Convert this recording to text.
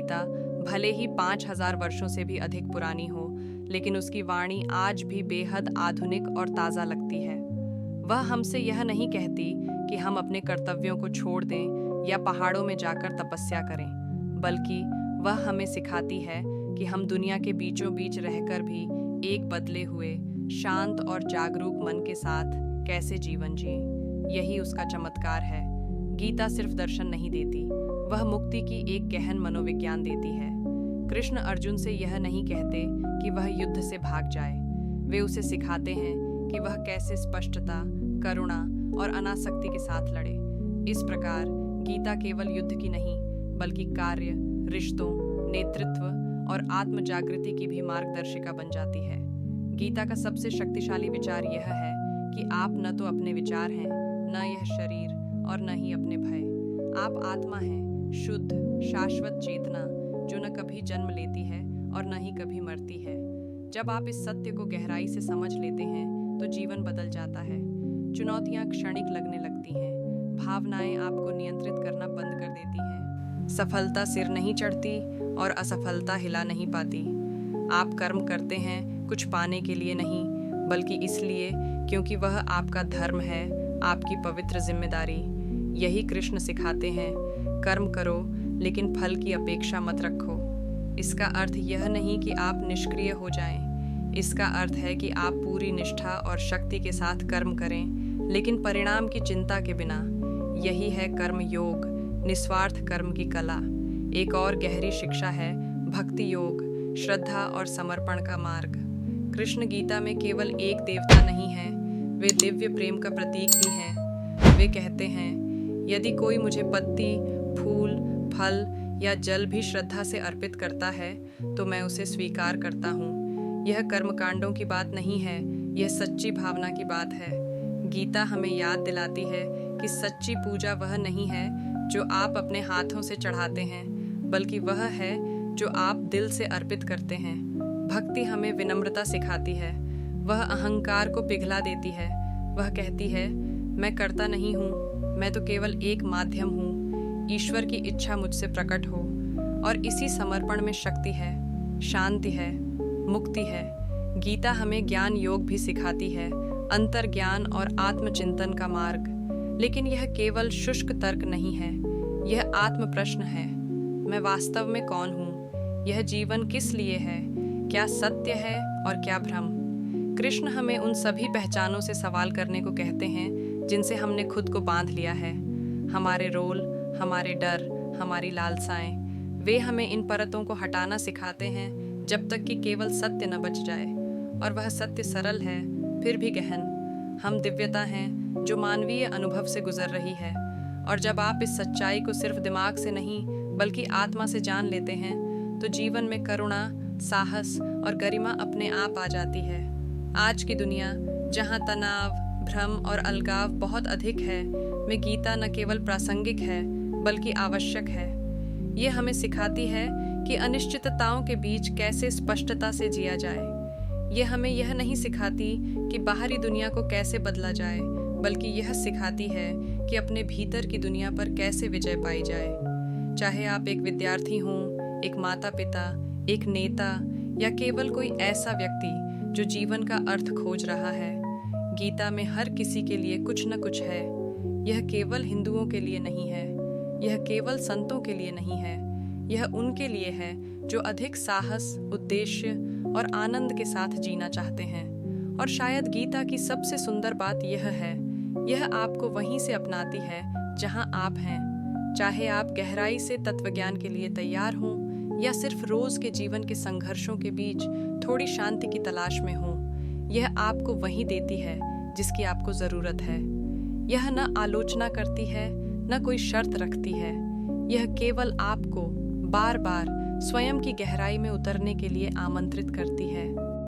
गीता भले ही 5000 वर्षों से भी अधिक पुरानी हो, लेकिन उसकी वाणी आज भी बेहद आधुनिक और ताज़ा लगती है। वह हमसे यह नहीं कहती कि हम अपने कर्तव्यों को छोड़ दें या पहाड़ों में जाकर तपस्या करें, बल्कि वह हमें सिखाती है कि हम दुनिया के बीचों बीच रहकर भी एक बदले हुए, शांत और जागरूक मन के साथ कैसे जीवन जिएं। यही उसका चमत्कार है। गीता सिर्फ दर्शन नहीं देती, वह मुक्ति की एक गहन मनोविज्ञान देती है। कृष्ण अर्जुन से यह नहीं कहते कि वह युद्ध से भाग जाए, वे उसे सिखाते हैं कि वह कैसे स्पष्टता, करुणा और अनासक्ति के साथ लड़े। इस प्रकार गीता केवल युद्ध की नहीं, बल्कि कार्य, रिश्तों, नेतृत्व और आत्म जागृति की भी मार्गदर्शिका बन जाती है। गीता का सबसे शक्तिशाली विचार यह है कि आप न तो अपने विचार हैं, न यह शरीर और न ही अपने भय। आप आत्मा हैं, शुद्ध, शाश्वत चेतना जो न कभी जन्म लेती है और न ही कभी मरती है। जब आप इस सत्य को गहराई से समझ लेते हैं तो जीवन बदल जाता है। चुनौतियां क्षणिक लगने लगती हैं, भावनाएं आपको नियंत्रित करना बंद कर देती हैं। सफलता सिर नहीं चढ़ती और असफलता हिला नहीं पाती। आप कर्म करते हैं कुछ पाने के लिए नहीं, बल्कि इसलिए क्योंकि वह आपका धर्म है, आपकी पवित्र जिम्मेदारी। यही कृष्ण सिखाते हैं, कर्म करो लेकिन फल की अपेक्षा मत रखो। इसका अर्थ यह नहीं कि आप निष्क्रिय हो जाएं, इसका अर्थ है कि आप पूरी निष्ठा और शक्ति के साथ कर्म करें, लेकिन परिणाम की चिंता के बिना। यही है कर्म योग, निस्वार्थ कर्म की कला। एक और गहरी शिक्षा है भक्ति योग, श्रद्धा और समर्पण का मार्ग। कृष्ण गीता में केवल एक देवता नहीं है, वे दिव्य प्रेम का प्रतीक भी हैं। वे कहते हैं, यदि कोई मुझे पत्ती, फूल, फल या जल भी श्रद्धा से अर्पित करता है तो मैं उसे स्वीकार करता हूँ। यह कर्मकांडों की बात नहीं है, यह सच्ची भावना की बात है। गीता हमें याद दिलाती है कि सच्ची पूजा वह नहीं है जो आप अपने हाथों से चढ़ाते हैं, बल्कि वह है जो आप दिल से अर्पित करते हैं। भक्ति हमें विनम्रता सिखाती है, वह अहंकार को पिघला देती है। वह कहती है, मैं करता नहीं हूँ, मैं तो केवल एक माध्यम हूँ, ईश्वर की इच्छा मुझसे प्रकट हो। और इसी समर्पण में शक्ति है, शांति है, मुक्ति है। गीता हमें ज्ञान योग भी सिखाती है, अंतर ज्ञान और आत्मचिंतन का मार्ग। लेकिन यह केवल शुष्क तर्क नहीं है, यह आत्म प्रश्न है। मैं वास्तव में कौन हूँ? यह जीवन किस लिए है? क्या सत्य है और क्या भ्रम? कृष्ण हमें उन सभी पहचानों से सवाल करने को कहते हैं जिनसे हमने खुद को बांध लिया है। हमारे रोल, हमारे डर, हमारी लालसाएं, वे हमें इन परतों को हटाना सिखाते हैं जब तक कि केवल सत्य न बच जाए। और वह सत्य सरल है, फिर भी गहन। हम दिव्यता हैं जो मानवीय अनुभव से गुजर रही है। और जब आप इस सच्चाई को सिर्फ दिमाग से नहीं, बल्कि आत्मा से जान लेते हैं, तो जीवन में करुणा, साहस और गरिमा अपने आप आ जाती है। आज की दुनिया, जहाँ तनाव, भ्रम और अलगाव बहुत अधिक है, में गीता न केवल प्रासंगिक है, बल्कि आवश्यक है। ये हमें सिखाती है कि अनिश्चितताओं के बीच कैसे स्पष्टता से जिया जाए। ये हमें यह नहीं सिखाती कि बाहरी दुनिया को कैसे बदला जाए, बल्कि यह सिखाती है कि अपने भीतर की दुनिया पर कैसे विजय पाई जाए। चाहे आप एक विद्यार्थी हों, एक माता पिता, एक नेता या केवल कोई ऐसा व्यक्ति जो जीवन का अर्थ खोज रहा है, गीता में हर किसी के लिए कुछ न कुछ है। यह केवल हिंदुओं के लिए नहीं है, यह केवल संतों के लिए नहीं है, यह उनके लिए है जो अधिक साहस, उद्देश्य और आनंद के साथ जीना चाहते हैं। और शायद गीता की सबसे सुंदर बात यह है, यह आपको वहीं से अपनाती है जहां आप हैं। चाहे आप गहराई से तत्वज्ञान के लिए तैयार हों या सिर्फ रोज के जीवन के संघर्षों के बीच थोड़ी शांति की तलाश में हों, यह आपको वही देती है जिसकी आपको ज़रूरत है। यह न आलोचना करती है, न कोई शर्त रखती है। यह केवल आपको बार बार स्वयं की गहराई में उतरने के लिए आमंत्रित करती है।